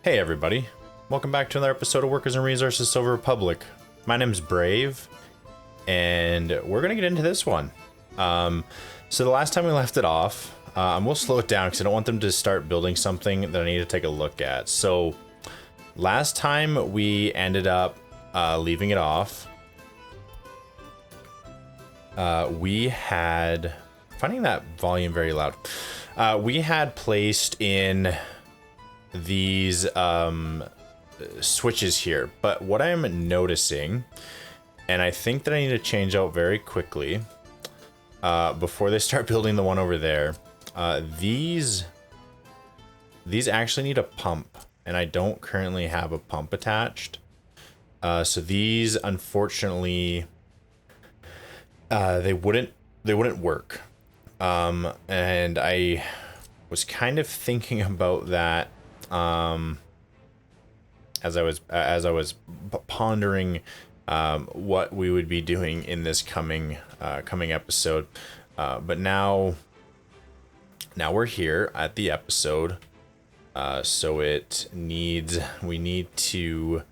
Hey everybody, welcome back to another episode of Workers and Resources Silver Republic. My name's Brave, and we're gonna get into this one. So the last time we left it off, we'll slow it down because I don't want them to start building something that I need to take a look at. So last time we ended up leaving it off. We had, finding that volume very loud. We had placed in these switches here, but what I'm noticing, and I think that I need to change out very quickly before they start building the one over there, these actually need a pump, and I don't currently have a pump attached. So these, unfortunately, they wouldn't work. And I was kind of thinking about that as I was pondering what we would be doing in this coming episode, but now we're here at the episode, so we need to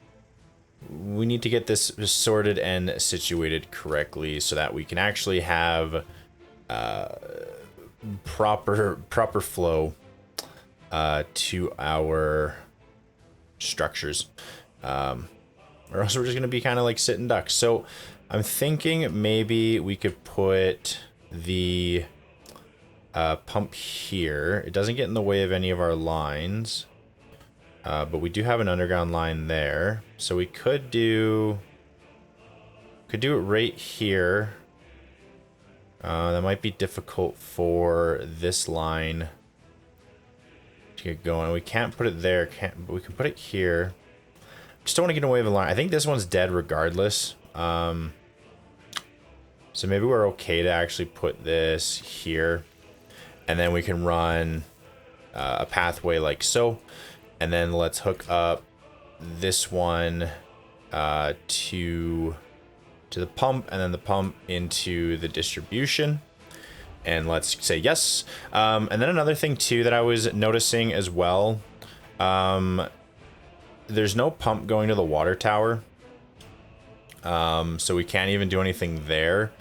get this sorted and situated correctly so that we can actually have proper flow to our structures, or else we're just gonna be kind of like sitting ducks. So I'm thinking maybe we could put the pump here. It doesn't get in the way of any of our lines, but we do have an underground line there, so we could do it right here. That might be difficult for this line to get going. We can't put it there, but we can put it here. Just don't want to get in the way of the line. I think this one's dead regardless. So maybe we're okay to actually put this here, and then we can run a pathway like so, and then let's hook up this one to the pump, and then the pump into the distribution, and let's say yes. And then another thing too that I was noticing as well, there's no pump going to the water tower, so we can't even do anything there.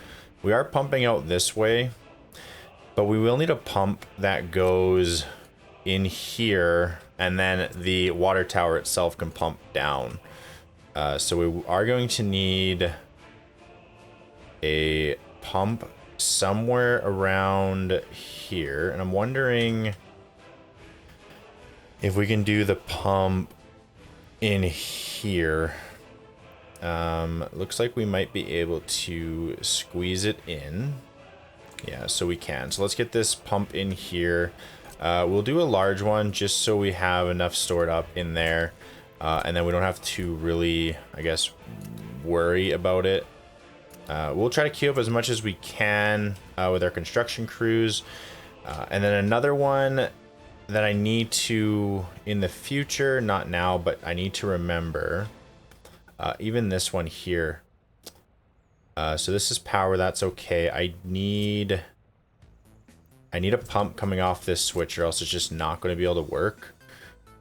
We are pumping out this way, but we will need a pump that goes in here, and then the water tower itself can pump down. So we are going to need a pump somewhere around here, and I'm wondering if we can do the pump in here. Looks like we might be able to squeeze it in. Yeah, so we can. So let's get this pump in here. We'll do a large one just so we have enough stored up in there, and then we don't have to really, I guess, worry about it. We'll try to queue up as much as we can with our construction crews. And then another one that I need to, in the future, not now, but I need to remember, even this one here. So this is power, that's okay. I need a pump coming off this switch, or else it's just not going to be able to work.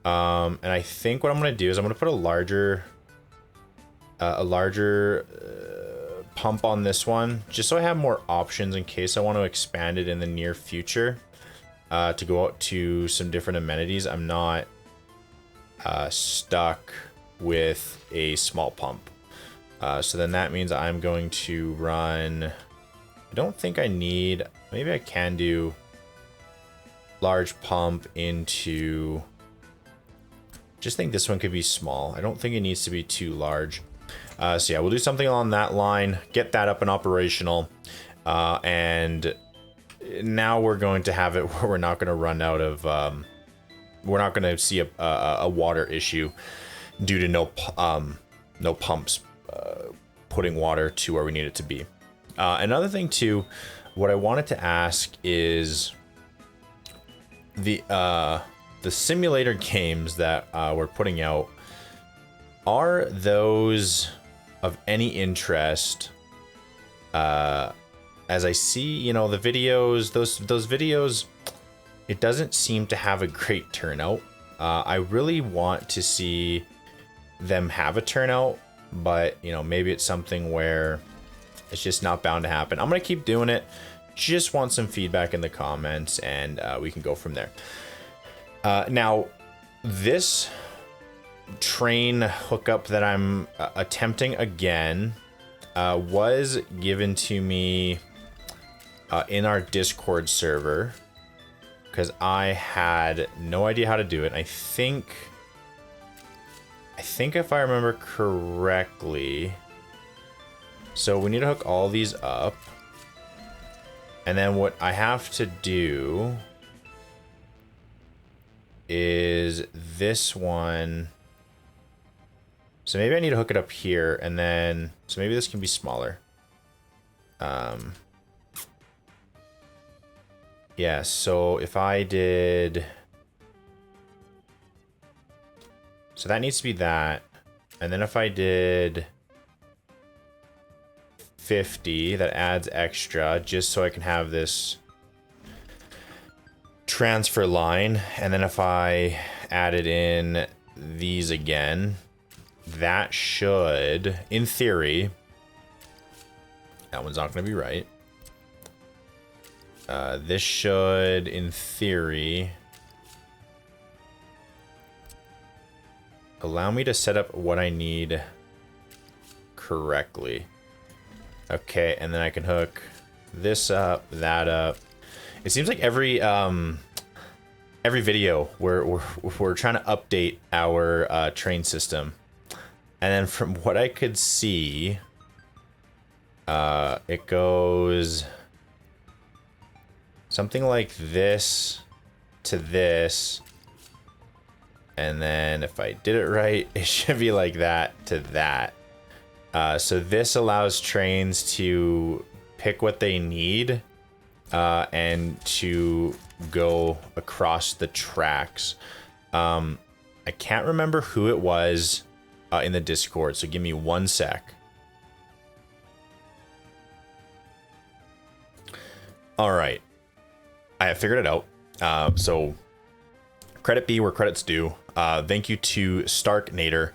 And I think what I'm going to do is I'm going to put a larger pump on this one, just so I have more options in case I want to expand it in the near future, to go out to some different amenities. I'm not stuck with a small pump. So then that means I'm going to run, I don't think I need, maybe I can do large pump into, just think this one could be small. I don't think it needs to be too large. So yeah, we'll do something along that line, get that up and operational, and now we're going to have it where we're not going to run out of, we're not going to see a water issue due to no pumps putting water to where we need it to be. Another thing too, what I wanted to ask is the simulator games that we're putting out, are those of any interest? As I see, you know, the videos, those videos, it doesn't seem to have a great turnout. I really want to see them have a turnout, but you know, maybe it's something where it's just not bound to happen. I'm gonna keep doing it. Just want some feedback in the comments, and we can go from there. Now, this train hookup that I'm attempting again was given to me in our Discord server, because I had no idea how to do it. I think if I remember correctly, so we need to hook all these up, and then what I have to do is this one. So maybe I need to hook it up here, and then, so maybe this can be smaller. Yeah, so if I did, so that needs to be that. And then if I did 50, that adds extra just so I can have this transfer line. And then if I added in these again, that should, in theory, that one's not going to be right. This should, in theory, allow me to set up what I need correctly. Okay, and then I can hook this up, that up. It seems like every video we're trying to update our train system. And then from what I could see, it goes something like this to this. And then if I did it right, it should be like that to that. So this allows trains to pick what they need and to go across the tracks. I can't remember who it was in the Discord, so give me 1 sec. All right, I have figured it out. So credit be where credit's due. Thank you to Starknader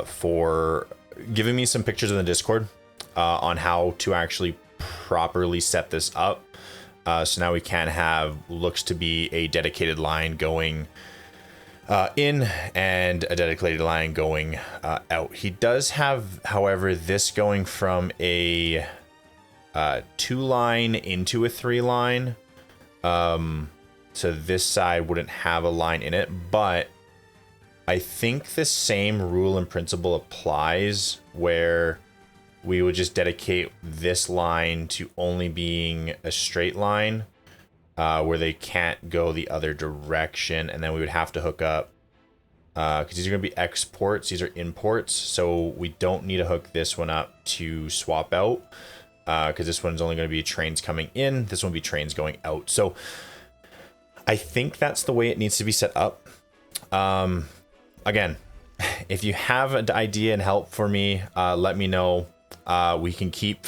for giving me some pictures in the Discord on how to actually properly set this up. So now we can have, looks to be a dedicated line going in and a dedicated line going out. He does have, however, this going from a 2-line into a 3-line. So this side wouldn't have a line in it, but I think the same rule and principle applies where we would just dedicate this line to only being a straight line, where they can't go the other direction, and then we would have to hook up, because these are going to be exports, these are imports, so we don't need to hook this one up to swap out, because this one's only going to be trains coming in, this one will be trains going out. So I think that's the way it needs to be set up. Again, if you have an idea and help for me, let me know. We can keep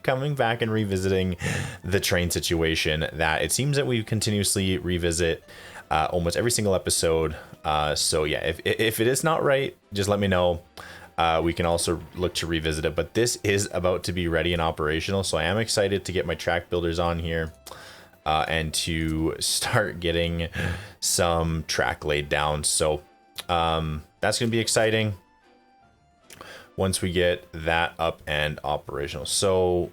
coming back and revisiting the train situation that it seems that we continuously revisit almost every single episode. So yeah, if it is not right, just let me know. We can also look to revisit it, but this is about to be ready and operational. So I am excited to get my track builders on here and to start getting some track laid down. So that's going to be exciting once we get that up and operational. So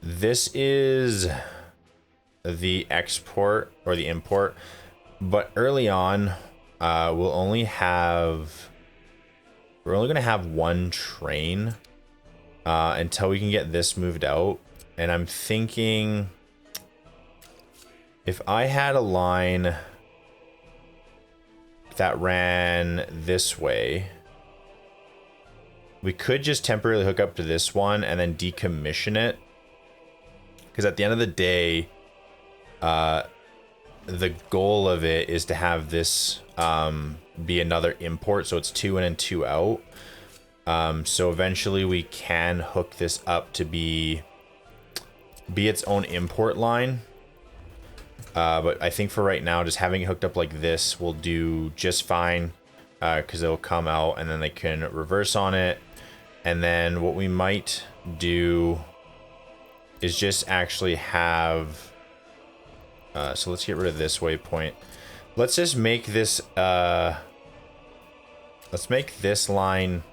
this is the export or the import, but early on, we're only going to have one train until we can get this moved out. And I'm thinking if I had a line that ran this way, we could just temporarily hook up to this one and then decommission it. Because at the end of the day, the goal of it is to have this be another import. So it's 2 in and 2 out. So eventually we can hook this up to be its own import line. But I think for right now, just having it hooked up like this will do just fine, because it'll come out and then they can reverse on it. And then what we might do is just actually have, so let's get rid of this waypoint. Let's just make this, let's make this line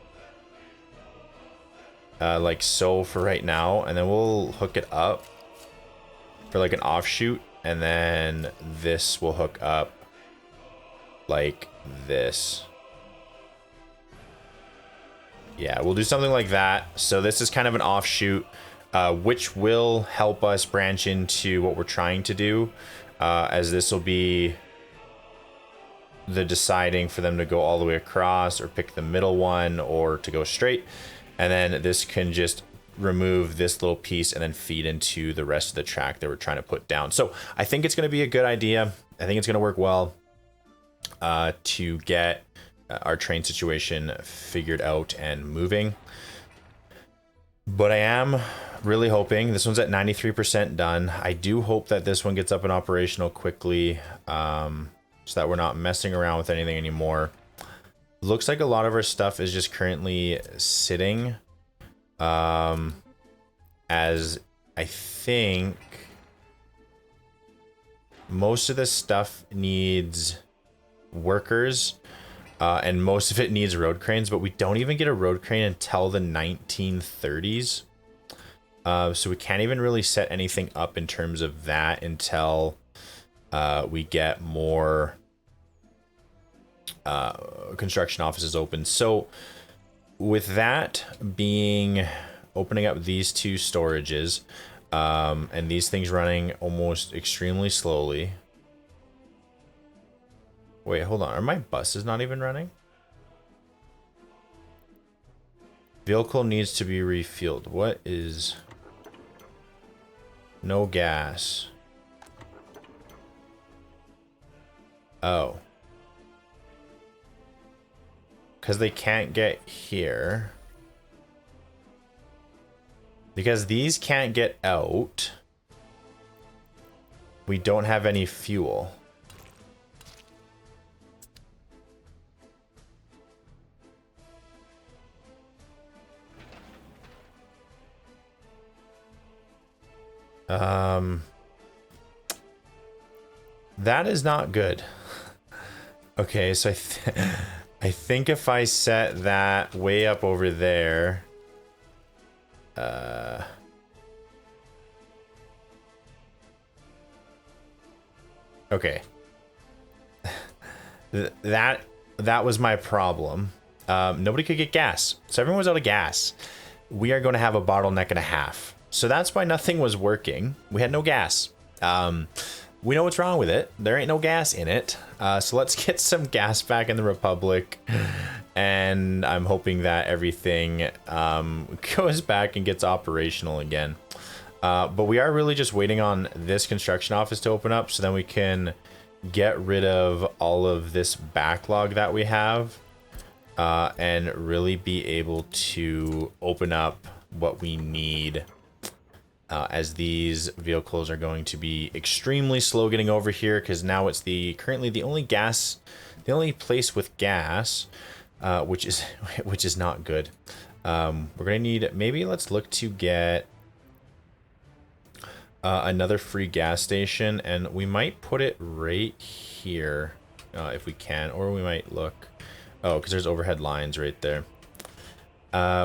like so for right now, and then we'll hook it up for like an offshoot, and then this will hook up like this. Yeah, we'll do something like that. So this is kind of an offshoot, which will help us branch into what we're trying to do, as this will be the deciding for them to go all the way across or pick the middle one or to go straight. And then this can just remove this little piece and then feed into the rest of the track that we're trying to put down. So I think it's going to be a good idea. I think it's going to work well to get our train situation figured out and moving. But I am really hoping, this one's at 93% done. I do hope that this one gets up and operational quickly, so that we're not messing around with anything anymore. Looks like a lot of our stuff is just currently sitting, as I think most of this stuff needs workers, and most of it needs road cranes, but we don't even get a road crane until the 1930s. So we can't even really set anything up in terms of that until we get more construction offices open. So with that being, opening up these two storages, and these things running almost extremely slowly. Wait, hold on. Are my buses not even running? Vehicle needs to be refueled. What is... No gas. Oh. Because they can't get here. Because these can't get out. We don't have any fuel. That is not good. Okay, so I think if I set that way up over there, okay. That was my problem. Nobody could get gas, so everyone was out of gas. We are going to have a bottleneck and a half. So that's why nothing was working. We had no gas. We know what's wrong with it. There ain't no gas in it. So let's get some gas back in the Republic. And I'm hoping that everything goes back and gets operational again. But we are really just waiting on this construction office to open up, so then we can get rid of all of this backlog that we have, and really be able to open up what we need. As these vehicles are going to be extremely slow getting over here, because now it's currently the only place with gas, which is not good. We're gonna need, maybe let's look to get another free gas station, and we might put it right here if we can, or we might look, because there's overhead lines right there.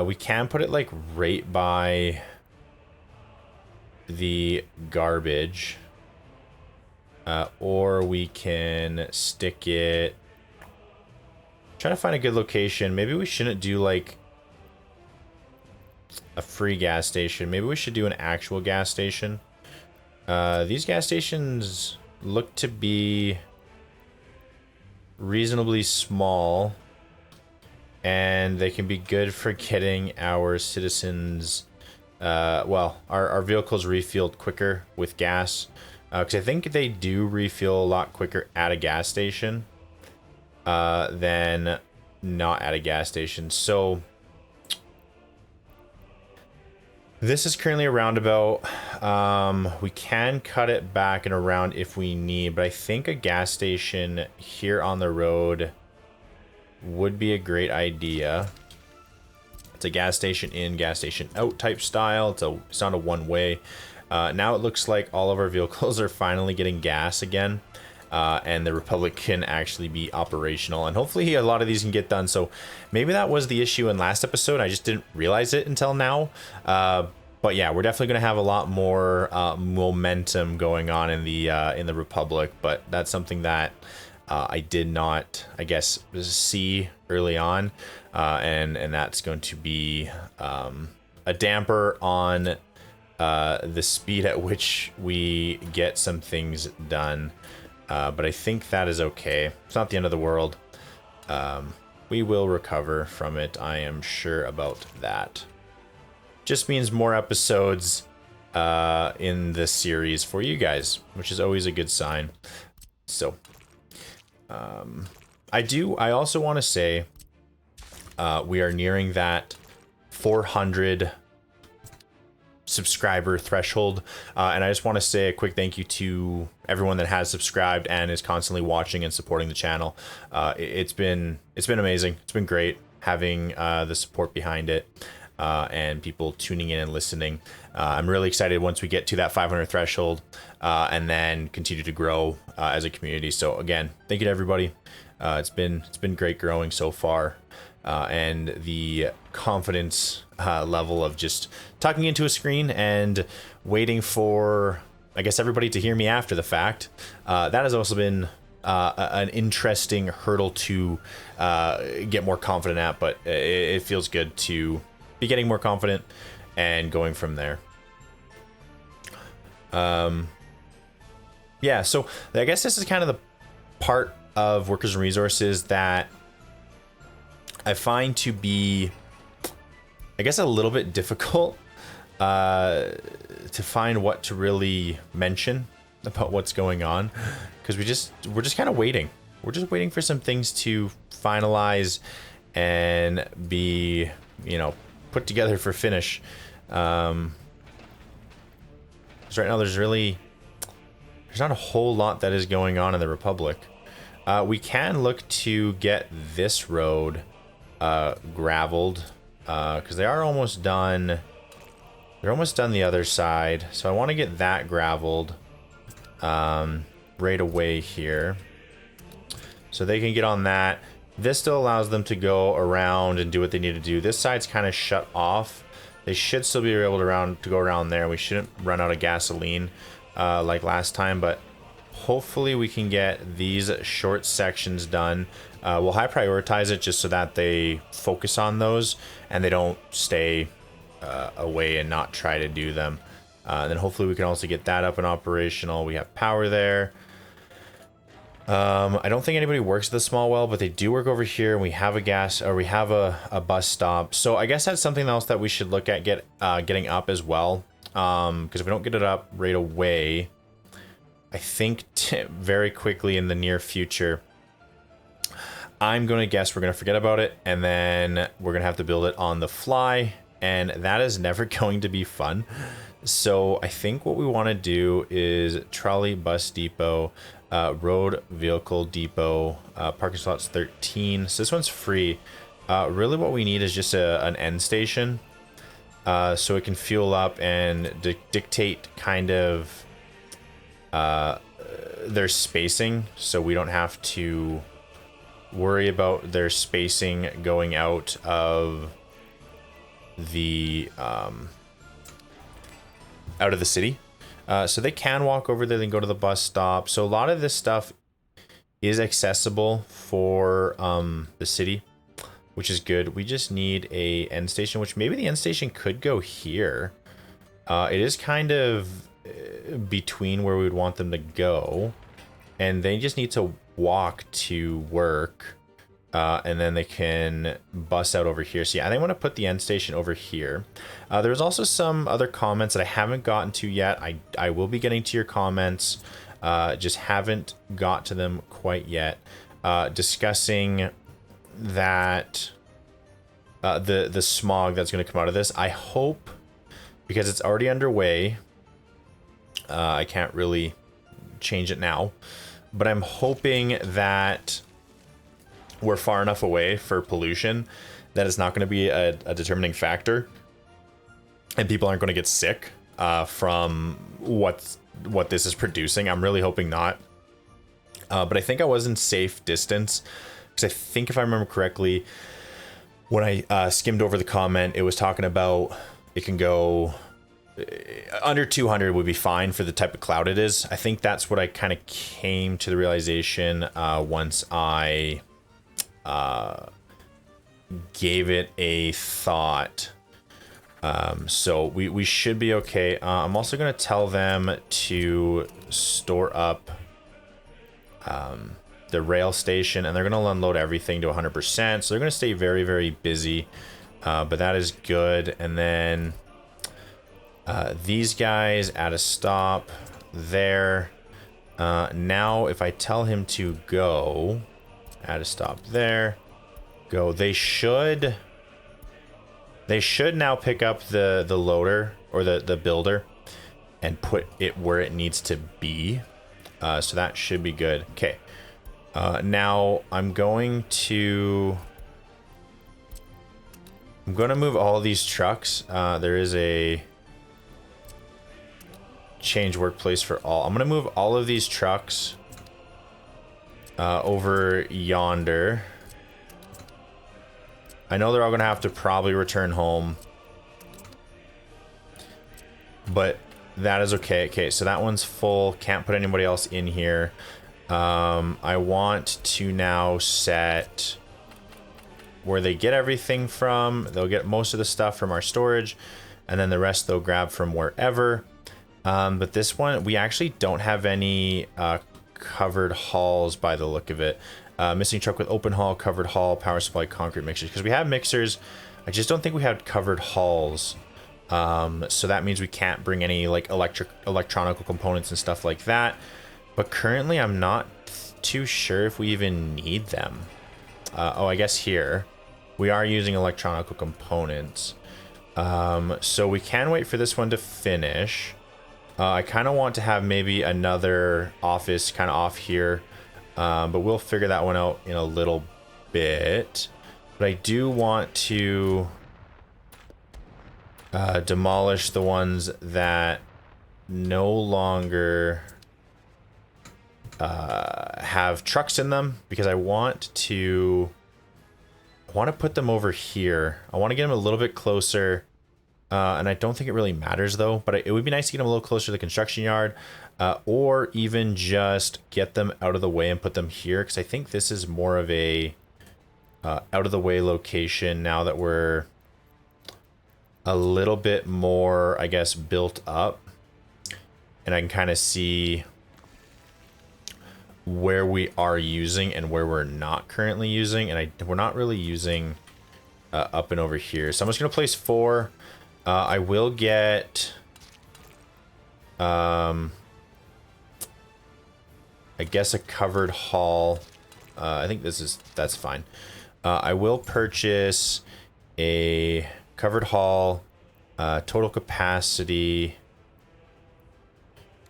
We can put it like right by the garbage, or we can stick it, trying to find a good location. Maybe we shouldn't do like a free gas station. Maybe we should do an actual gas station. These gas stations look to be reasonably small, and they can be good for getting our citizens, well, our vehicles refueled quicker with gas, because I think they do refuel a lot quicker at a gas station than not at a gas station. So this is currently a roundabout. We can cut it back and around if we need, but I think a gas station here on the road would be a great idea. It's a gas station in, gas station out type style. It's not a one-way. Now it looks like all of our vehicles are finally getting gas again. And the Republic can actually be operational, and hopefully a lot of these can get done. So maybe that was the issue in last episode. I just didn't realize it until now. But yeah, we're definitely going to have a lot more momentum going on in the Republic. But that's something that I did not, I guess, see early on, and that's going to be a damper on the speed at which we get some things done. But I think that is okay. It's not the end of the world. We will recover from it. I am sure about that. Just means more episodes in this series for you guys, which is always a good sign. So, I also want to say we are nearing that 400 subscriber threshold, and I just want to say a quick thank you to everyone that has subscribed and is constantly watching and supporting the channel. It's been amazing. It's been great having the support behind it, and people tuning in and listening. I'm really excited once we get to that 500 threshold, and then continue to grow as a community. So again, thank you to everybody. It's been great growing so far. And the confidence level of just talking into a screen and waiting for, I guess, everybody to hear me after the fact. That has also been an interesting hurdle to get more confident at, but it feels good to be getting more confident and going from there. Yeah, so I guess this is kind of the part of Workers and Resources that I find to be, I guess, a little bit difficult to find what to really mention about what's going on, because we're just kind of waiting. We're just waiting for some things to finalize and be, put together for finish. Because right now there's not a whole lot that is going on in the Republic. We can look to get this road graveled, because they are almost done. They're almost done the other side, so I want to get that graveled right away here, so they can get on that. This still allows them to go around and do what they need to do. This side's kind of shut off. They should still be able to go around there. We shouldn't run out of gasoline like last time, but hopefully we can get these short sections done. We'll high prioritize it just so that they focus on those and they don't stay away and not try to do them. Then hopefully we can also get that up and operational. We have power there. I don't think anybody works at the small well, but they do work over here. And we have a bus stop. So I guess that's something else that we should look at getting up as well. Because if we don't get it up right away, I think very quickly in the near future, I'm going to guess we're going to forget about it, and then we're going to have to build it on the fly, and that is never going to be fun. So I think what we want to do is trolley bus depot, road vehicle depot, parking slots 13. So this one's free. Really what we need is just an end station, so it can fuel up and dictate kind of their spacing, so we don't have to worry about their spacing going out of the city. So they can walk over there and go to the bus stop. So a lot of this stuff is accessible for the city, which is good. We just need a end station, which maybe the end station could go here. It is kind of between where we would want them to go, and they just need to walk to work, and then they can bus out over here. So yeah, I think I want to put the end station over here. There's also some other comments that I haven't gotten to yet. I will be getting to your comments, just haven't got to them quite yet, discussing that the smog that's going to come out of this. I hope, because it's already underway, I can't really change it now, but I'm hoping that we're far enough away for pollution that it's not going to be a determining factor, and people aren't going to get sick from what this is producing. I'm really hoping not. But I think I was in safe distance, because I think if I remember correctly, when I skimmed over the comment, it was talking about it can go under 200 would be fine for the type of cloud it is. I think that's what I kind of came to the realization once I gave it a thought. So we should be okay. I'm also going to tell them to store up the rail station, and they're going to unload everything to 100%. So they're going to stay very, very busy, but that is good. And then these guys at a stop there. Now, if I tell him to go at a stop there, go, they should now pick up the loader or the builder and put it where it needs to be. So that should be good. Okay. Now I'm going to move all of these trucks. There is a change workplace for all. I'm going to move all of these trucks over yonder. I know they're all going to have to probably return home, but that is okay. Okay, so that one's full. Can't put anybody else in here. I want to now set where they get everything from. They'll get most of the stuff from our storage, and then the rest they'll grab from wherever. But this one, we actually don't have any covered hauls by the look of it. Missing truck with open haul, covered haul, power supply, concrete mixers. Because we have mixers, I just don't think we have covered hauls. So that means we can't bring any like electronic components and stuff like that. But currently, I'm not too sure if we even need them. Oh, I guess here we are using electronic components. So we can wait for this one to finish. I kind of want to have maybe another office kind of off here. But we'll figure that one out in a little bit. But I do want to demolish the ones that no longer have trucks in them, because I want to put them over here. I want to get them a little bit closer. And I don't think it really matters though, but it would be nice to get them a little closer to the construction yard, or even just get them out of the way and put them here. Because I think this is more of a out of the way location now that we're a little bit more, I guess, built up, and I can kind of see where we are using and where we're not currently using. And we're not really using up and over here. So I'm just going to place 4. I will get I guess a covered haul. I think that's fine. I will purchase a covered haul, total capacity,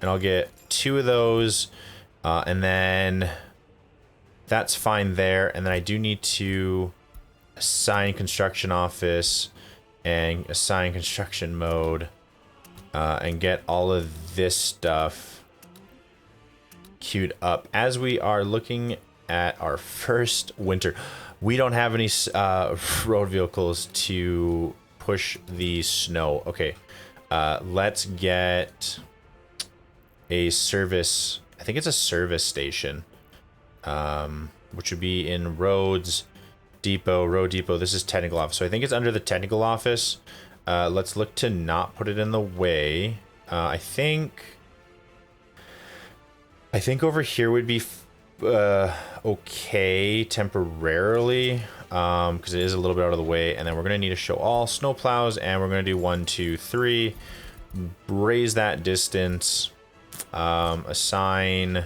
and I'll get 2 of those, and then that's fine there. And then I do need to assign construction office and assign construction mode, and get all of this stuff queued up as we are looking at our first winter. We don't have any road vehicles to push the snow. Okay, let's get a service. I think it's a service station, which would be in road depot. This is technical office, so I think it's under the technical office. Let's look to not put it in the way. I think over here would be okay temporarily, because it is a little bit out of the way. And then we're gonna need to show all snow plows, and we're gonna do 1, 2, 3, raise that distance, assign.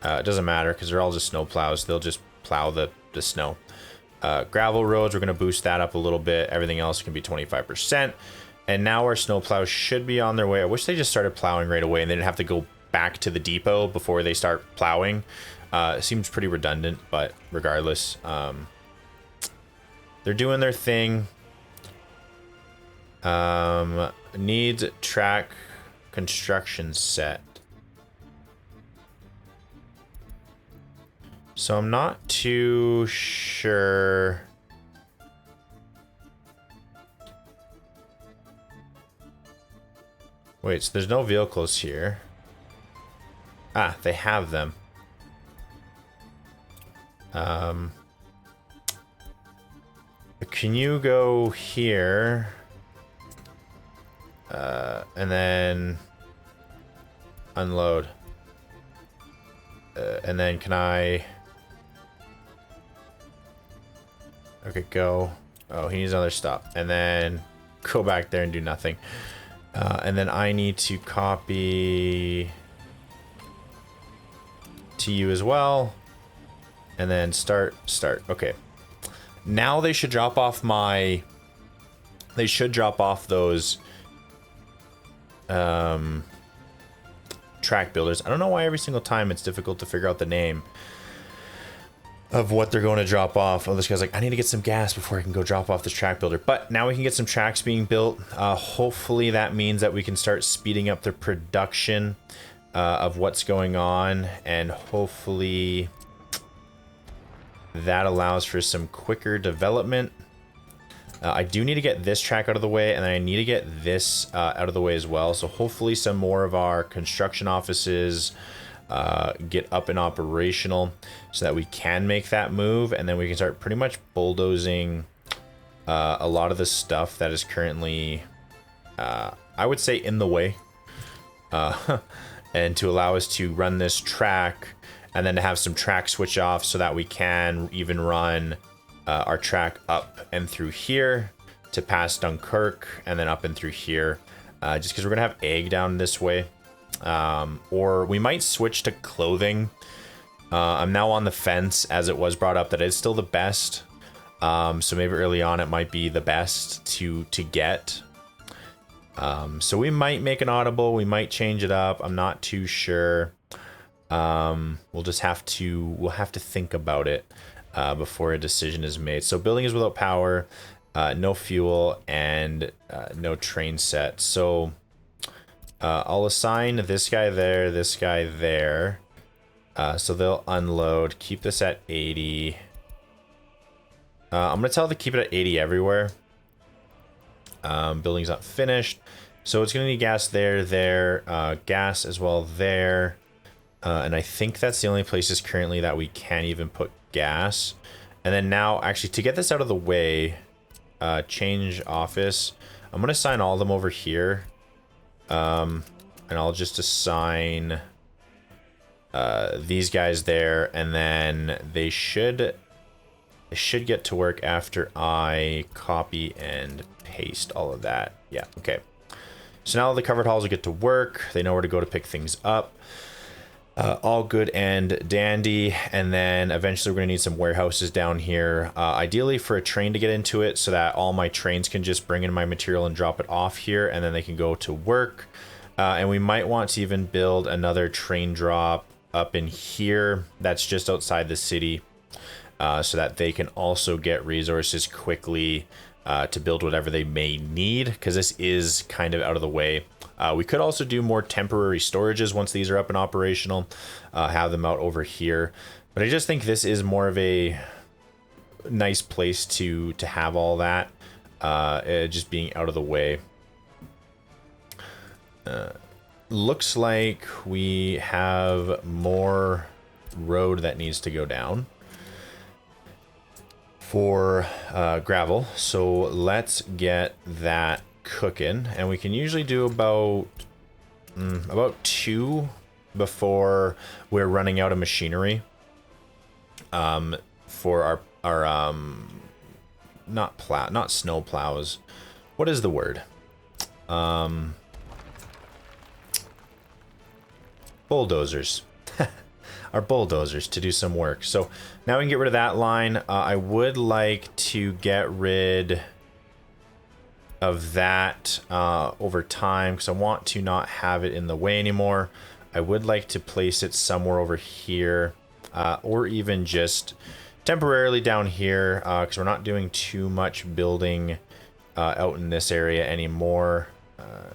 It doesn't matter because they're all just snow plows. They'll just plow the snow. Gravel roads, we're going to boost that up a little bit. Everything else can be 25%. And now our snowplows should be on their way. I wish they just started plowing right away and they didn't have to go back to the depot before they start plowing. It seems pretty redundant, but regardless, they're doing their thing. Needs track construction set. So I'm not too sure. Wait, so there's no vehicles here. Ah, they have them. Can you go here? And then unload. And then can I... Okay, go. Oh, he needs another stop. And then go back there and do nothing. And then I need to copy to you as well. And then start. Okay. Now they should drop off my... They should drop off those track builders. I don't know why every single time it's difficult to figure out the name of what they're going to drop off. Oh, this guy's like, I need to get some gas before I can go drop off this track builder. But now we can get some tracks being built. Hopefully that means that we can start speeding up the production of what's going on. And hopefully that allows for some quicker development. I do need to get this track out of the way, and then I need to get this out of the way as well. So hopefully some more of our construction offices get up and operational so that we can make that move, and then we can start pretty much bulldozing a lot of the stuff that is currently, I would say, in the way, and to allow us to run this track and then to have some track switch off so that we can even run our track up and through here to pass Dunkirk and then up and through here, just because we're gonna have egg down this way. Or we might switch to clothing. I'm now on the fence, as it was brought up that it's still the best. So maybe early on it might be the best to get. So we might make an audible, we might change it up. I'm not too sure. We'll have to think about it before a decision is made. So building is without power, no fuel, and no train set. So I'll assign this guy there, this guy there. So they'll unload. Keep this at 80. I'm going to tell them to keep it at 80 everywhere. Building's not finished. So it's going to need gas there, gas as well there. And I think that's the only places currently that we can't even put gas. And then now, actually, to get this out of the way, change office. I'm going to assign all of them over here. And I'll just assign these guys there, and then they should get to work after I copy and paste all of that. Yeah, okay. So now the covered halls will get to work. They know where to go to pick things up. All good and dandy. And then eventually we're going to need some warehouses down here. Ideally for a train to get into it so that all my trains can just bring in my material and drop it off here, and then they can go to work. And we might want to even build another train drop up in here that's just outside the city, so that they can also get resources quickly to build whatever they may need, because this is kind of out of the way. We could also do more temporary storages once these are up and operational, have them out over here. But I just think this is more of a nice place to have all that, just being out of the way. Looks like we have more road that needs to go down for gravel, so let's get that cooking. And we can usually do about 2 before we're running out of machinery for our not snow plows. What is the word? Bulldozers. Our bulldozers to do some work. So now we can get rid of that line. I would like to get rid of that over time, because I want to not have it in the way anymore. I would like to place it somewhere over here, or even just temporarily down here, because we're not doing too much building out in this area anymore.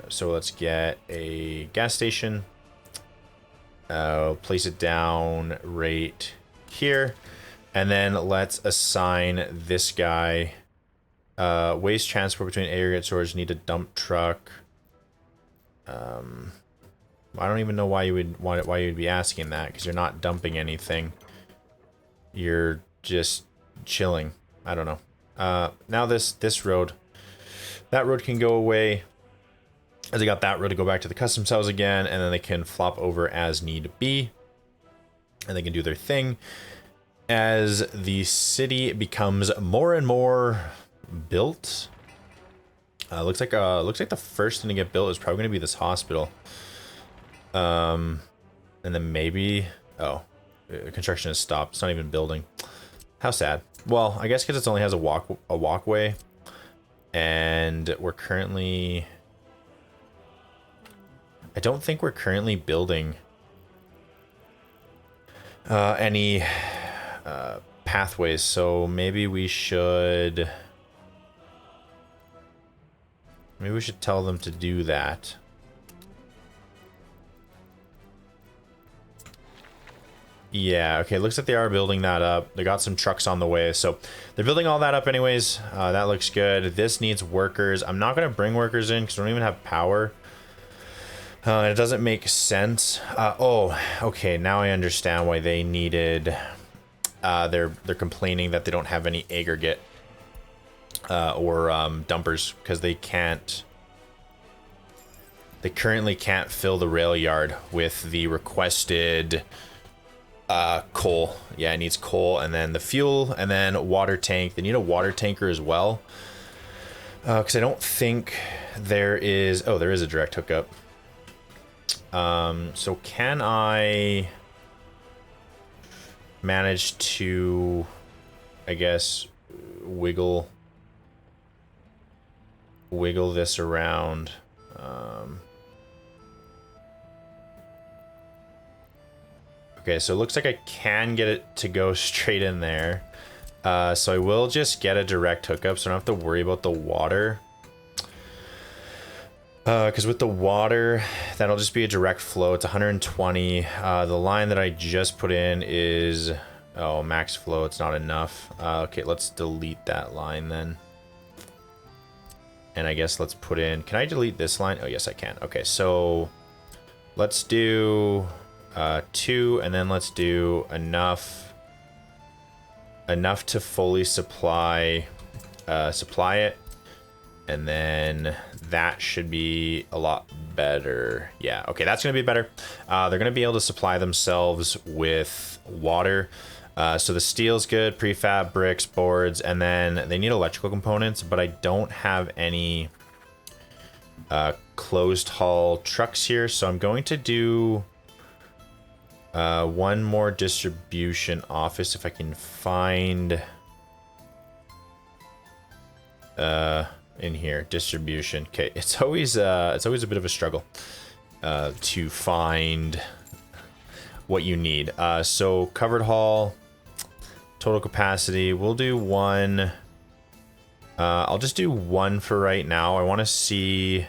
So let's get a gas station. Place it down right here, and then let's assign this guy waste transport between aggregate storage. Need a dump truck. I don't even know why you would be asking that, because you're not dumping anything. You're just chilling. I don't know. Now this road, that road can go away, as I got that road to go back to the customs house again, and then they can flop over as need be, and they can do their thing as the city becomes more and more built. Looks like the first thing to get built is probably going to be this hospital. And then maybe, construction has stopped. It's not even building. How sad. Well, I guess because it only has a walkway, and we're currently, I don't think we're currently building any pathways, so maybe we should tell them to do that. Yeah, okay, looks like they are building that up. They got some trucks on the way, so they're building all that up anyways. That looks good. This needs workers. I'm not going to bring workers in because we don't even have power. It doesn't make sense. Oh, okay, now I understand why they needed... they're complaining that they don't have any aggregate or dumpers, because they currently can't fill the rail yard with the requested coal. Yeah, it needs coal, and then the fuel, and then water tank. They need a water tanker as well, because I don't think there is... Oh, there is a direct hookup. So can I manage to, I guess, wiggle this around? Okay, so it looks like I can get it to go straight in there. So I will just get a direct hookup, so I don't have to worry about the water. Because with the water, that'll just be a direct flow. It's 120. The line that I just put in is... Oh, max flow. It's not enough. Okay, let's delete that line then. And I guess let's put in... Can I delete this line? Oh, yes, I can. Okay, so let's do 2, and then let's do enough to fully supply it. And then that should be a lot better. Yeah, okay, that's going to be better. They're going to be able to supply themselves with water. So the steel's good, prefab, bricks, boards, and then they need electrical components, but I don't have any closed haul trucks here. So I'm going to do one more distribution office if I can find... in here, distribution. Okay, it's always a bit of a struggle to find what you need. So covered haul, total capacity, we'll do 1. I'll just do 1 for right now. I want to see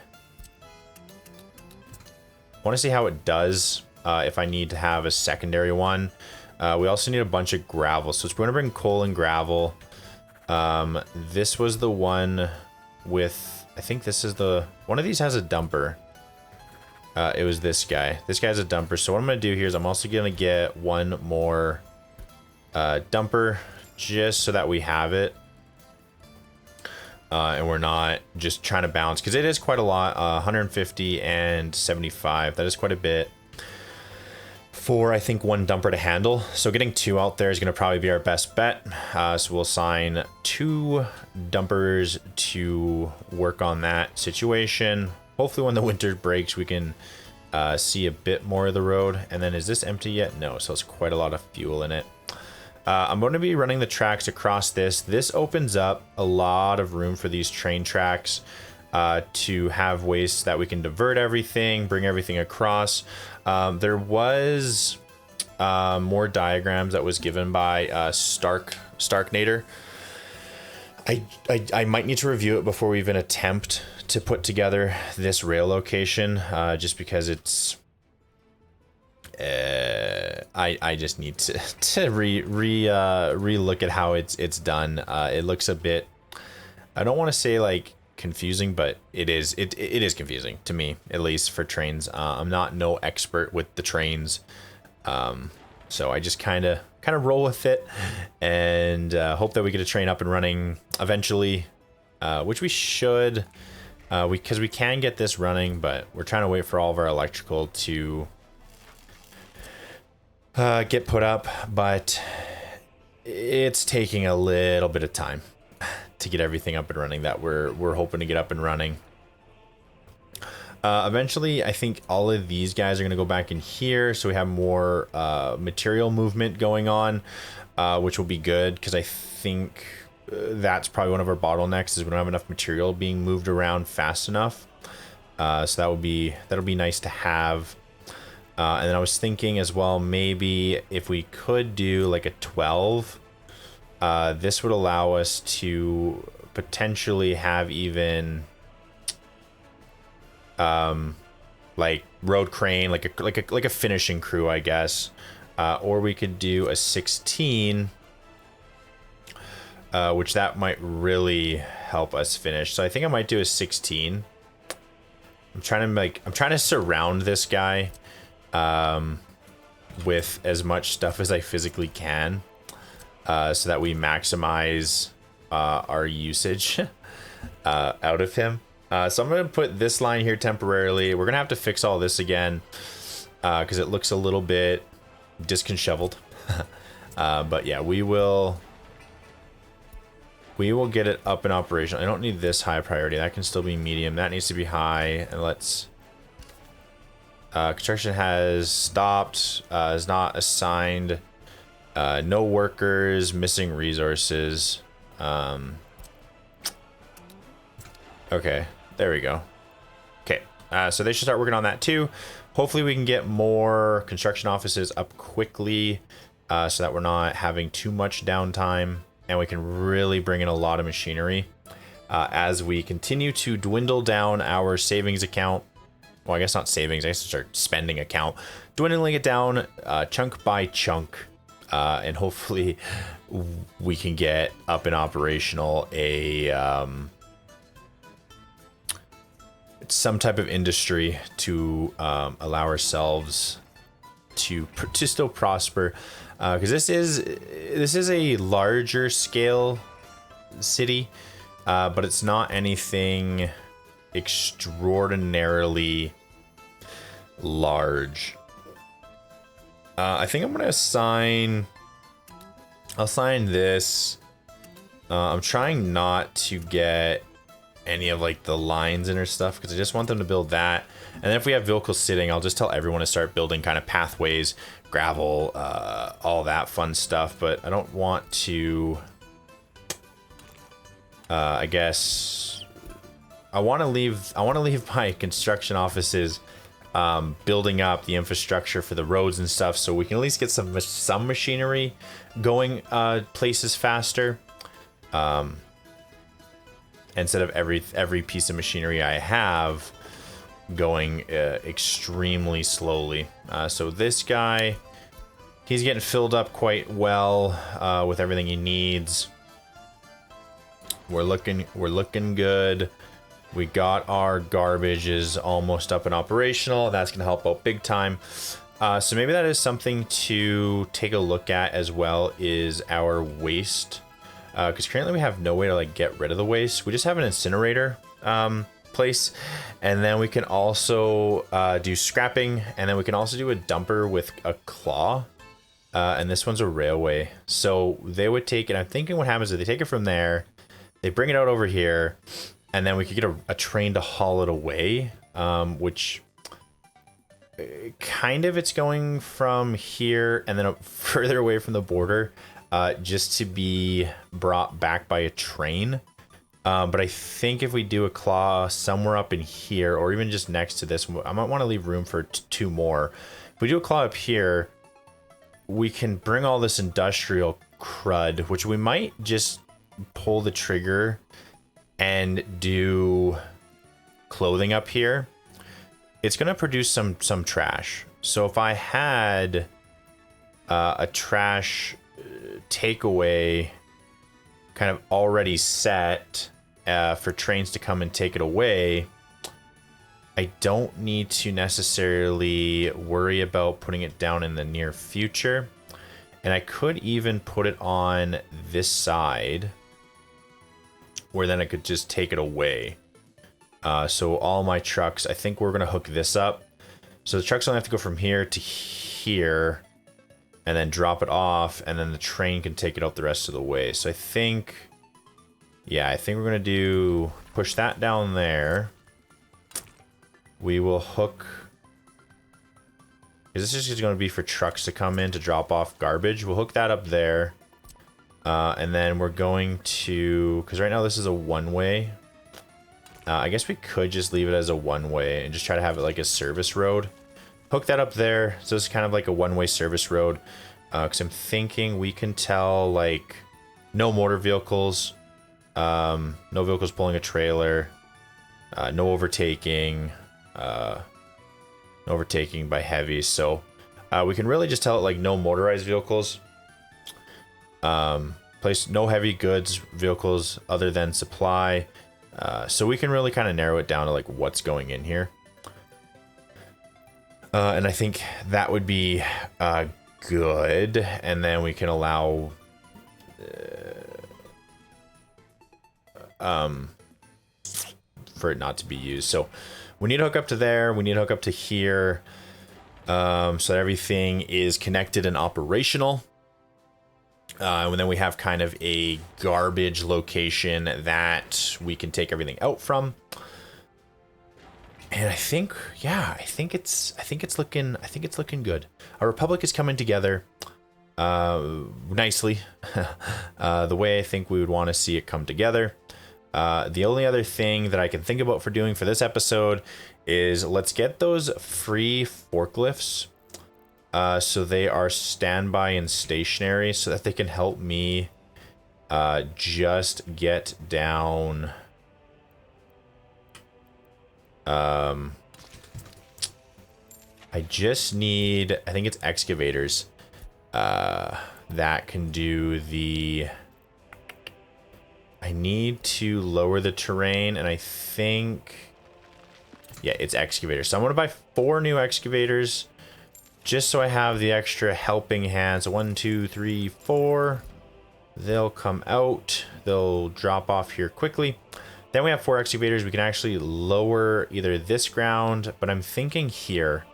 how it does if I need to have a secondary one. We also need a bunch of gravel, so we're going to bring coal and gravel. This was the one with, I think this is the one of these has a dumper. It was this guy. This guy has a dumper. So what I'm going to do here is I'm also going to get one more dumper, just so that we have it. And we're not just trying to balance, because it is quite a lot. 150 and 75. That is quite a bit for, I think, one dumper to handle. So getting 2 out there is going to probably be our best bet. So we'll assign 2 dumpers to work on that situation. Hopefully when the winter breaks, we can see a bit more of the road. And then is this empty yet? No, so it's quite a lot of fuel in it. I'm going to be running the tracks across this. This opens up a lot of room for these train tracks. to have ways that we can divert everything, bring everything across. There was more diagrams that was given by Starknader. I might need to review it before we even attempt to put together this rail location, just because it's I just need to re-look at how it's done. It looks a bit, I don't want to say like confusing, but it is confusing to me, at least for trains. I'm not no expert with the trains, so I just kind of roll with it and hope that we get a train up and running eventually, which we should, because we can get this running, but we're trying to wait for all of our electrical to get put up, but it's taking a little bit of time to get everything up and running that we're hoping to get up and running. Eventually, I think all of these guys are going to go back in here, so we have more material movement going on, which will be good, because I think that's probably one of our bottlenecks, is we don't have enough material being moved around fast enough. So that'll be nice to have. And then I was thinking as well, maybe if we could do like a 12, this would allow us to potentially have even like road crane, like a finishing crew, I guess. Or we could do a 16, which that might really help us finish. So I think I might do a 16. I'm trying to surround this guy with as much stuff as I physically can, so that we maximize our usage out of him. So I'm going to put this line here temporarily. We're going to have to fix all this again, because it looks a little bit disconcheveled. But yeah, we will get it up and operational. I don't need this high priority. That can still be medium. That needs to be high. And let's... construction has stopped, is not assigned, no workers, missing resources. Okay, there we go. Okay, so they should start working on that too. Hopefully we can get more construction offices up quickly, so that we're not having too much downtime, and we can really bring in a lot of machinery as we continue to dwindle down our savings account. Well, I guess not savings, I guess start spending account, dwindling it down chunk by chunk, and hopefully we can get up and operational some type of industry to allow ourselves to still prosper, because this is a larger scale city, but it's not anything extraordinarily large. I think I'm gonna I'll assign this. I'm trying not to get any of like the lines in or stuff, because I just want them to build that. And then if we have vehicles sitting, I'll just tell everyone to start building kind of pathways, gravel, all that fun stuff. But I don't want to, I guess I want to leave my construction offices building up the infrastructure for the roads and stuff, so we can at least get some machinery going places faster, instead of every piece of machinery I have going extremely slowly. So this guy, he's getting filled up quite well with everything he needs. We're looking good. We got our garbages almost up and operational. That's going to help out big time. So maybe that is something to take a look at as well, is our waste. Because currently we have no way to like get rid of the waste. We just have an incinerator place. And then we can also do scrapping. And then we can also do a dumper with a claw. And this one's a railway. So they would take it. I'm thinking what happens is they take it from there. They bring it out over here. And then we could get a train to haul it away, which kind of it's going from here and then further away from the border, just to be brought back by a train. But I think if we do a claw somewhere up in here, or even just next to this, I might want to leave room for two more. If we do a claw up here, we can bring all this industrial crud, which we might just pull the trigger and do clothing up here. It's going to produce some trash. So if I had a trash takeaway kind of already set for trains to come and take it away, I don't need to necessarily worry about putting it down in the near future. And I could even put it on this side where then I could just take it away. So all my trucks, I think we're going to hook this up. So the trucks only have to go from here to here and then drop it off, and then the train can take it out the rest of the way. So I think, yeah, I think we're going to push that down there. We will hook, because this is just going to be for trucks to come in to drop off garbage. We'll hook that up there. And then we're going to, because right now this is a one-way. I guess we could just leave it as a one-way and just try to have it like a service road. Hook that up there. So it's kind of like a one-way service road. Because I'm thinking we can tell like no motor vehicles, no vehicles pulling a trailer, no overtaking, no overtaking by heavies. So we can really just tell it like no motorized vehicles. Place no heavy goods vehicles other than supply. So we can really kind of narrow it down to like what's going in here. And I think that would be good. And then we can allow for it not to be used. So we need to hook up to there. We need to hook up to here. So that everything is connected and operational. And then we have kind of a garbage location that we can take everything out from. And I think, yeah, I think it's looking good. Our republic is coming together nicely, the way I think we would want to see it come together. The only other thing that I can think about for doing for this episode is let's get those free forklifts. So they are standby and stationary so that they can help me just get down. I just need, I think it's excavators that can do the, I need to lower the terrain, and I think, yeah, it's excavators. So I'm going to buy 4 new excavators. Just so I have the extra helping hands. So 1, 2, 3, 4. They'll come out. They'll drop off here quickly. Then we have 4 excavators. We can actually lower either this ground, but I'm thinking here.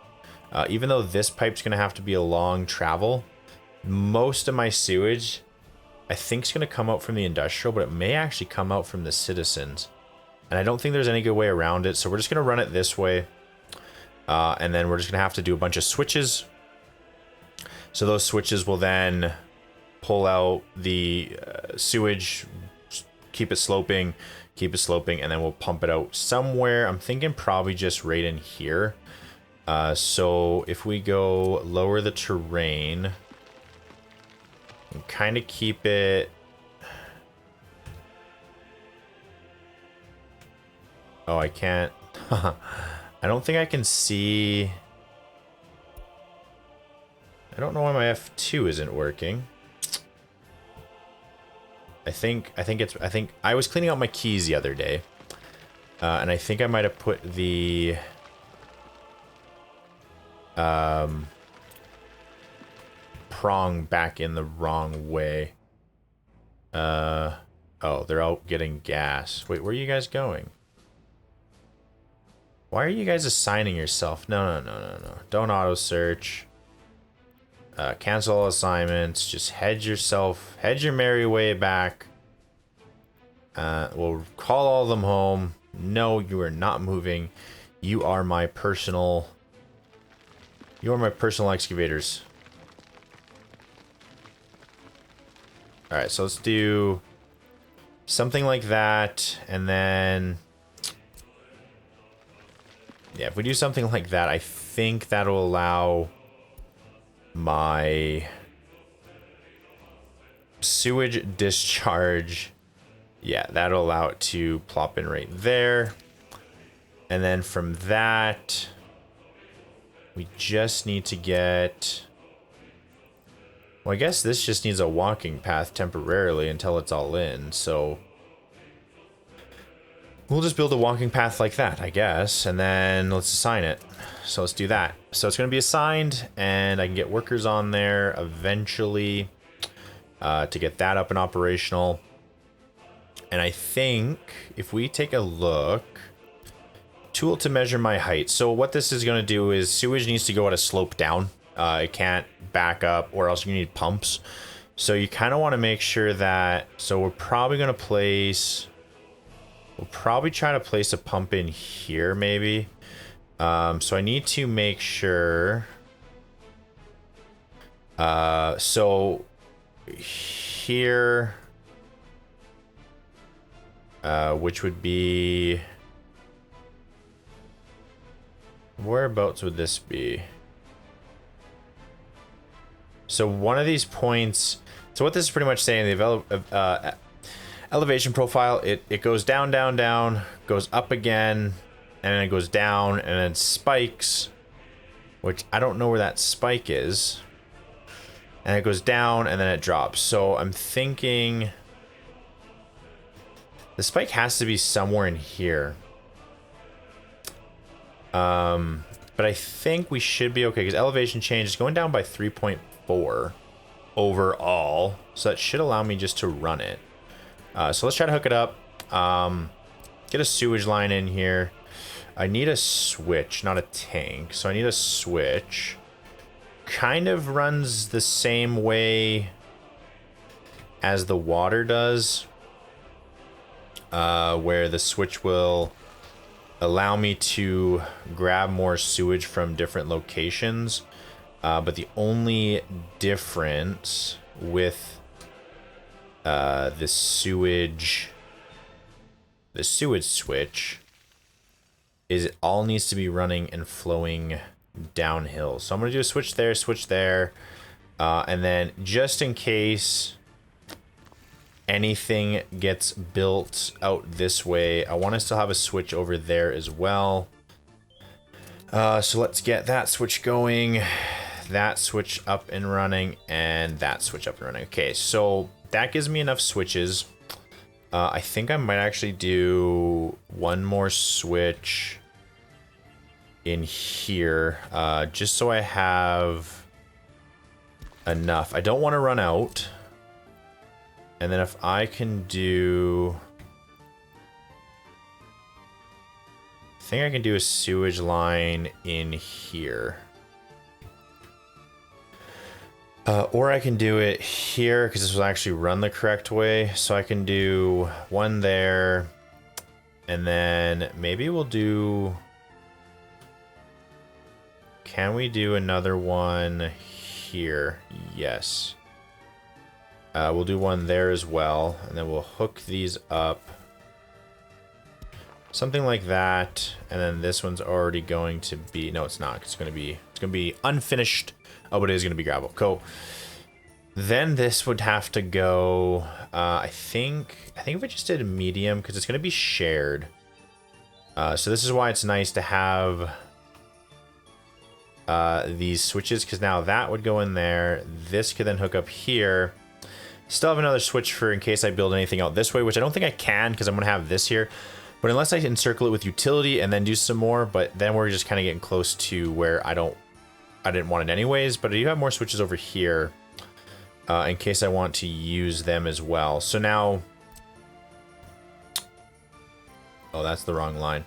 Even though this pipe's going to have to be a long travel, most of my sewage, I think, is going to come out from the industrial, but it may actually come out from the citizens. And I don't think there's any good way around it. So we're just going to run it this way. And then we're just going to have to do a bunch of switches. So those switches will then pull out the sewage, keep it sloping, and then we'll pump it out somewhere. I'm thinking probably just right in here. So if we go lower the terrain and kind of keep it... Oh, I can't... I don't think I can see... I don't know why my F2 isn't working. I think I was cleaning out my keys the other day. And I think I might have put the... prong back in the wrong way. Oh, they're out getting gas. Wait, where are you guys going? Why are you guys assigning yourself? No. Don't auto search. Cancel all assignments. Just head your merry way back. We'll call all of them home. No, you are not moving. You are my personal excavators. Alright, so let's do something like that. And then, yeah, if we do something like that, I think that'll allow my sewage discharge. Yeah, that'll allow it to plop in right there. And then from that, we just need to get... Well, I guess this just needs a walking path temporarily until it's all in, so... We'll just build a walking path like that, I guess, and then let's assign it. So let's do that. So it's going to be assigned, and I can get workers on there eventually to get that up and operational. And I think if we take a look... Tool to measure my height. So what this is going to do is sewage needs to go at a slope down. It can't back up, or else you need pumps. So you kind of want to make sure that... So we're probably going to place... We'll probably try to place a pump in here, maybe. So I need to make sure... So here... which would be... Whereabouts would this be? So one of these points... So what this is pretty much saying, the elevation profile, it goes down, down, down, goes up again, and then it goes down, and then spikes, which I don't know where that spike is. And it goes down, and then it drops. So I'm thinking... The spike has to be somewhere in here. But I think we should be okay, because elevation change is going down by 3.4 overall, so that should allow me just to run it. So let's try to hook it up, get a sewage line in here. I need a switch, not a tank, so I need a switch. Kind of runs the same way as the water does, where the switch will allow me to grab more sewage from different locations, but the only difference with the sewage switch is it all needs to be running and flowing downhill. So I'm going to do a switch there, and then just in case anything gets built out this way, I want to still have a switch over there as well. So let's get that switch going, that switch up and running, and that switch up and running. Okay, so that gives me enough switches. I think I might actually do one more switch in here, just so I have enough. I don't want to run out. And then if I can do... I think I can do a sewage line in here. Or I can do it here, because this will actually run the correct way. So I can do one there. And then maybe we'll do... Can we do another one here? Yes. We'll do one there as well, and then we'll hook these up. Something like that, and then this one's already going to be... No, it's not. It's going to be unfinished. Oh, but it is going to be gravel. Cool. Then this would have to go... I think if I just did a medium, because it's going to be shared. So this is why it's nice to have these switches, because now that would go in there. This could then hook up here. Still have another switch for in case I build anything out this way, which I don't think I can, because I'm going to have this here. But unless I encircle it with utility and then do some more, but then we're just kind of getting close to where I didn't want it anyways, but I do have more switches over here in case I want to use them as well. So now... Oh, that's the wrong line.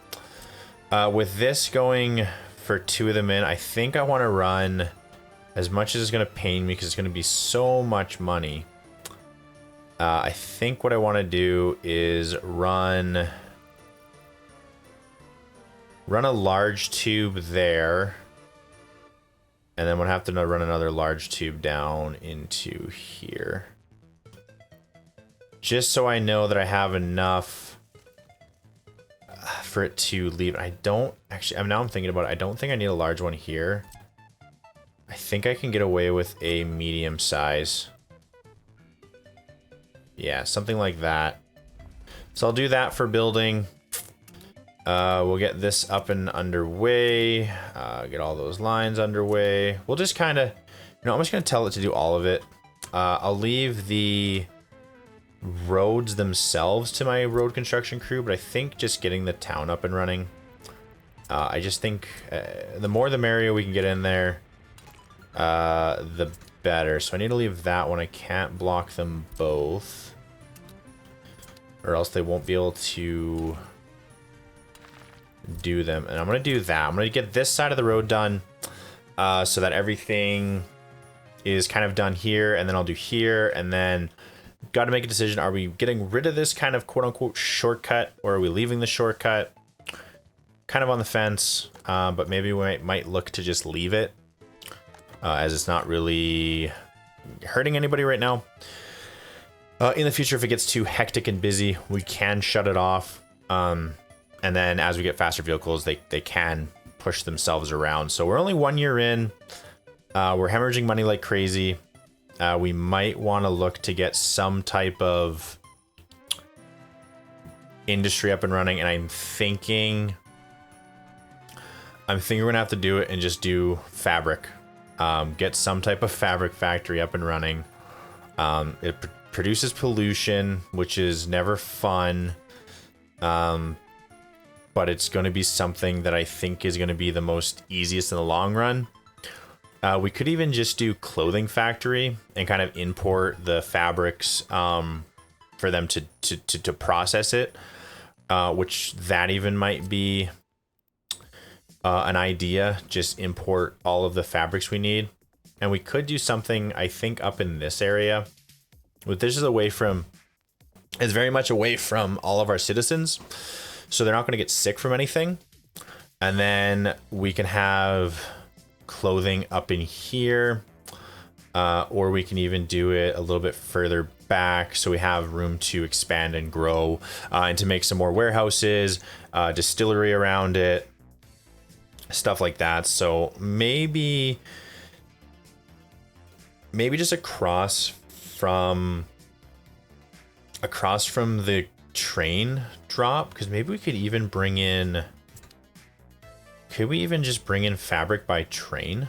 With this going for 2 of them in, I think I want to run as much as it's going to pain me, because it's going to be so much money. I think what I want to do is run a large tube there, and then we'll have to run another large tube down into here, just so I know that I have enough for it to leave. I don't actually, now I'm thinking about it, I don't think I need a large one here. I think I can get away with a medium size. Yeah, something like that. So I'll do that for building. We'll get this up and underway. Get all those lines underway. We'll just kind of, I'm just going to tell it to do all of it. I'll leave the roads themselves to my road construction crew, but I think just getting the town up and running. I just think the more the merrier we can get in there, the better. So I need to leave that one. I can't block them both, or else they won't be able to do them. And I'm going to do that. I'm going to get this side of the road done so that everything is kind of done here, and then I'll do here, and then got to make a decision. Are we getting rid of this kind of quote-unquote shortcut, or are we leaving the shortcut? Kind of on the fence, but maybe we might look to just leave it, as it's not really hurting anybody right now. In the future, if it gets too hectic and busy, we can shut it off. And then as we get faster vehicles, they can push themselves around. So we're only 1 year in. We're hemorrhaging money like crazy. We might want to look to get some type of industry up and running. And I'm thinking we're going to have to do it and just do fabric. Get some type of fabric factory up and running. It produces pollution, which is never fun. But it's going to be something that I think is going to be the most easiest in the long run. We could even just do clothing factory and kind of import the fabrics for them to process it, which that even might be an idea. Just import all of the fabrics we need. And we could do something, I think, up in this area. But this is away from, it's very much away from all of our citizens. So they're not going to get sick from anything. And then we can have clothing up in here. Or we can even do it a little bit further back, so we have room to expand and grow, and to make some more warehouses, distillery around it, stuff like that. So maybe just across from the train drop, because maybe we could even bring in, just bring in fabric by train?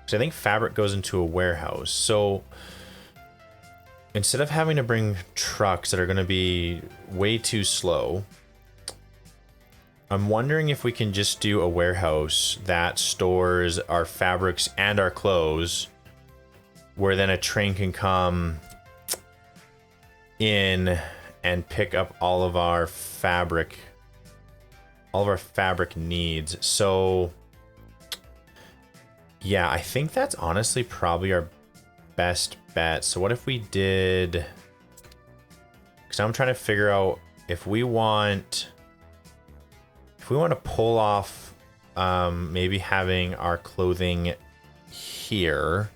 Because I think fabric goes into a warehouse. So instead of having to bring trucks that are going to be way too slow, I'm wondering if we can just do a warehouse that stores our fabrics and our clothes, where then a train can come in and pick up all of our fabric needs. So yeah, I think that's honestly probably our best bet. So what if we did, because I'm trying to figure out if we want to pull off maybe having our clothing here.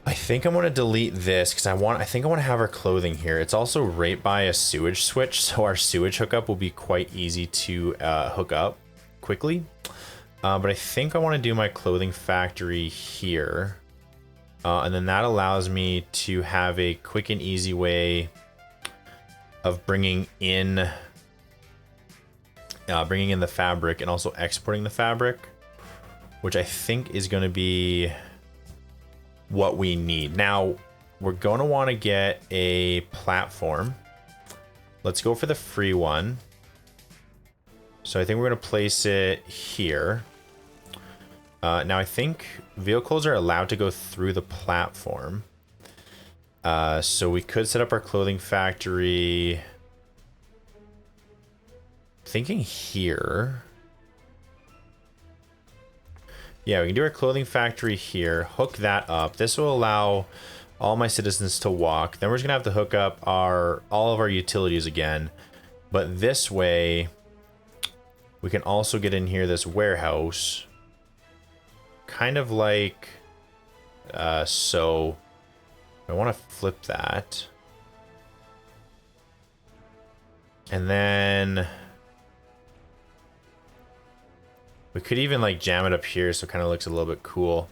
I think I'm going to delete this because I think I want to have our clothing here. It's also right by a sewage switch, so our sewage hookup will be quite easy to hook up quickly. But I think I want to do my clothing factory here. And then that allows me to have a quick and easy way of bringing in the fabric and also exporting the fabric, which I think is going to be what we need. Now, we're going to want to get a platform. Let's go for the free one. So I think we're going to place it here. Now, I think vehicles are allowed to go through the platform. So we could set up our clothing factory, thinking here. Yeah, we can do our clothing factory here, hook that up. This will allow all my citizens to walk. Then we're just gonna have to hook up all of our utilities again. But this way, we can also get in here this warehouse. Kind of like so. I want to flip that. And then we could even like jam it up here so it kind of looks a little bit cool.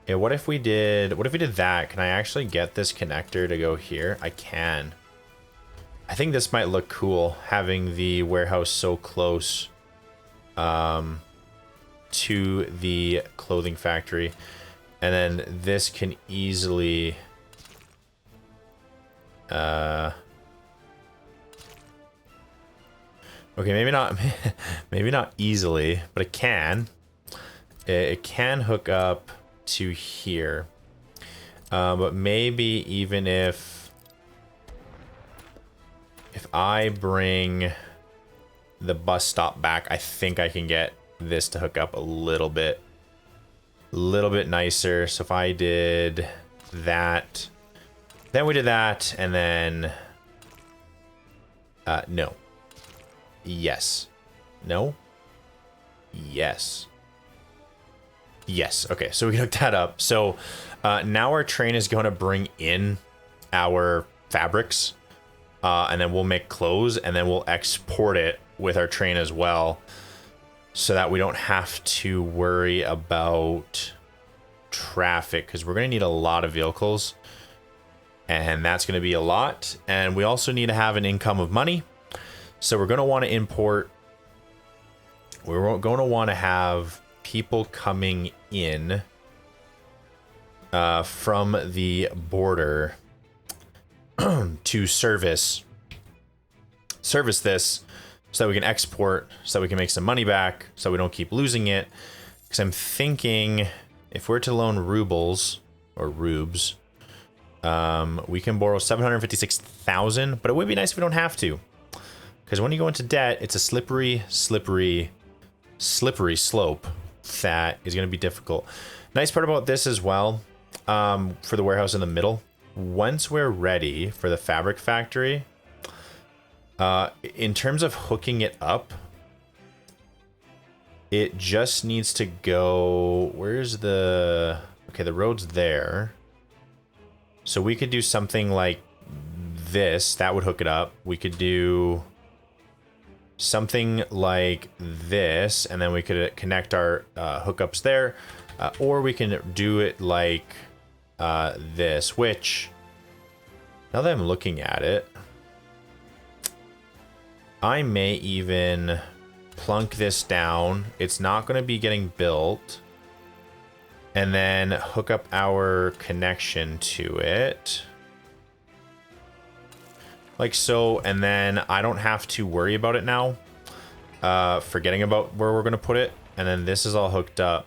Yeah, what if we did that? Can I actually get this connector to go here? I can. I think this might look cool, having the warehouse so close to the clothing factory. And then this can easily okay, maybe not maybe not easily, but it can hook up to here. But maybe even if I bring the bus stop back, I think I can get this to hook up a little bit nicer. So if I did that, then we did that, and then no, yes, no, yes, yes. Okay, so we hooked that up. So now our train is going to bring in our fabrics, and then we'll make clothes, and then we'll export it with our train as well, so that we don't have to worry about traffic, because we're going to need a lot of vehicles, and that's going to be a lot. And we also need to have an income of money, so we're going to want to import, we're going to want to have people coming in from the border to service this, so that we can export, so that we can make some money back, so we don't keep losing it. Because I'm thinking if we're to loan rubles or rubes, we can borrow 756,000, but it would be nice if we don't have to. Because when you go into debt, it's a slippery slope that is going to be difficult. Nice part about this as well, for the warehouse in the middle, once we're ready for the fabric factory, in terms of hooking it up, it just needs to go, where's the, okay, the road's there. So we could do something like this, that would hook it up. We could do something like this, and then we could connect our hookups there. Or we can do it like this, which, now that I'm looking at it, I may even plunk this down. It's not going to be getting built. And then hook up our connection to it. Like so. And then I don't have to worry about it now. Forgetting about where we're going to put it. And then this is all hooked up.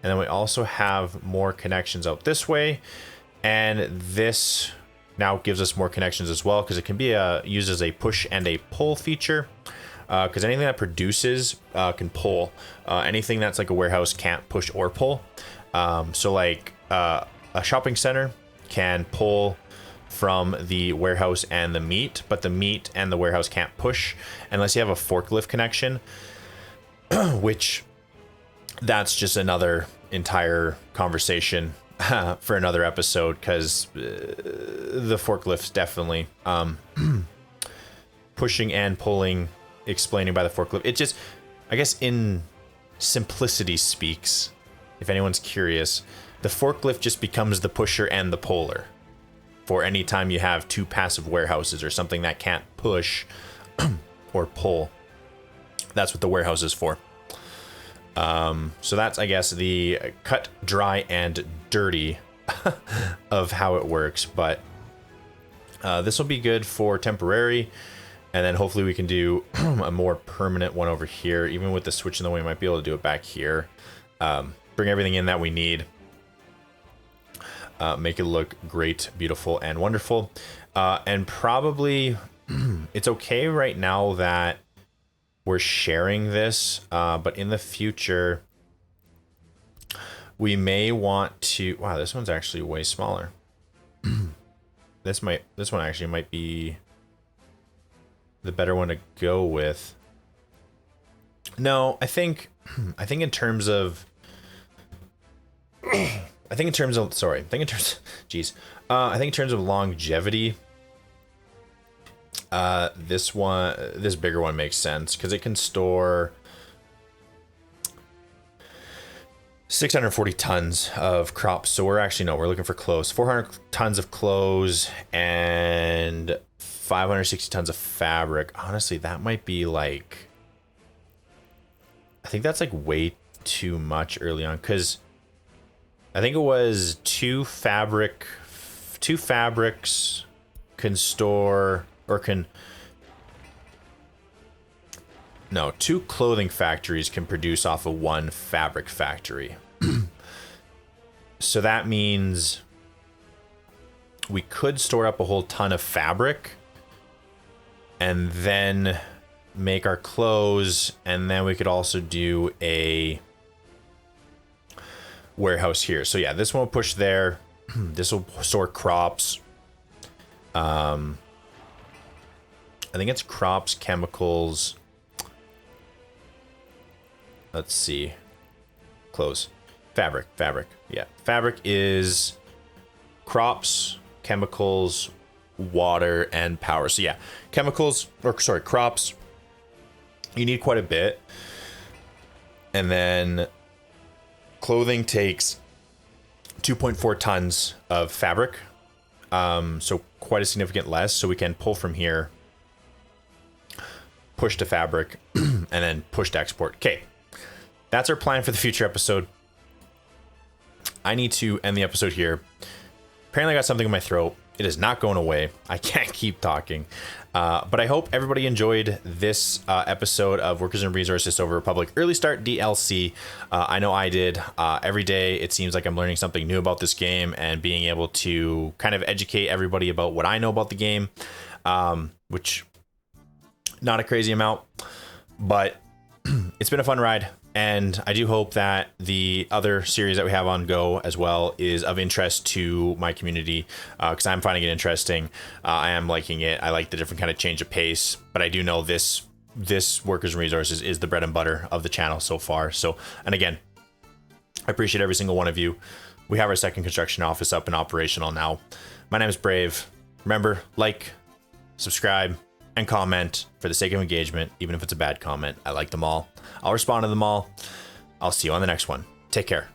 And then we also have more connections out this way. And this now gives us more connections as well, because it can be used as a push and a pull feature. Because anything that produces can pull. Anything that's like a warehouse can't push or pull. So like a shopping center can pull from the warehouse and the meat, but the meat and the warehouse can't push unless you have a forklift connection, which that's just another entire conversation for another episode, because the forklifts definitely pushing and pulling, explaining by the forklift. It just, I guess in simplicity speaks, if anyone's curious, the forklift just becomes the pusher and the puller for any time you have two passive warehouses or something that can't push or pull. That's what the warehouse is for. So that's, I guess, the cut, dry, and dirty of how it works. But this will be good for temporary, and then hopefully we can do a more permanent one over here. Even with the switch in the way, we might be able to do it back here. Bring everything in that we need. Make it look great, beautiful, and wonderful. And probably it's okay right now that we're sharing this, but in the future we may want to, wow, this one's actually way smaller. This one actually might be the better one to go with. No, I think in terms of I think in terms of, geez. I think in terms of longevity, this bigger one makes sense because it can store 640 tons of crops. So we're looking for clothes. 400 tons of clothes and 560 tons of fabric. Honestly, that might be like, I think that's like way too much early on, because I think it was two fabrics can store, or can, no, two clothing factories can produce off of one fabric factory. So that means we could store up a whole ton of fabric and then make our clothes, and then we could also do a warehouse here. So yeah, this one will push there. This will store crops. I think it's crops, chemicals. Let's see. Clothes. Fabric. Yeah. Fabric is crops, chemicals, water, and power. So yeah, crops. You need quite a bit. And then clothing takes 2.4 tons of fabric. So quite a significant less. So we can pull from here, push to fabric, and then push to export. Okay. That's our plan for the future episode. I need to end the episode here. Apparently I got something in my throat. It is not going away. I can't keep talking. But I hope everybody enjoyed this episode of Workers and Resources Over Republic Early Start DLC. I know I did. Every day it seems like I'm learning something new about this game and being able to kind of educate everybody about what I know about the game, which not a crazy amount, but it's been a fun ride. And I do hope that the other series that we have on go as well is of interest to my community, because I'm finding it interesting. I am liking it. I like the different kind of change of pace, but I do know this Workers and Resources is the bread and butter of the channel so far. So, and again, I appreciate every single one of you. We have our second construction office up and operational now. My name is Brave. Remember, like, subscribe, and comment for the sake of engagement, even if it's a bad comment. I like them all. I'll respond to them all. I'll see you on the next one. Take care.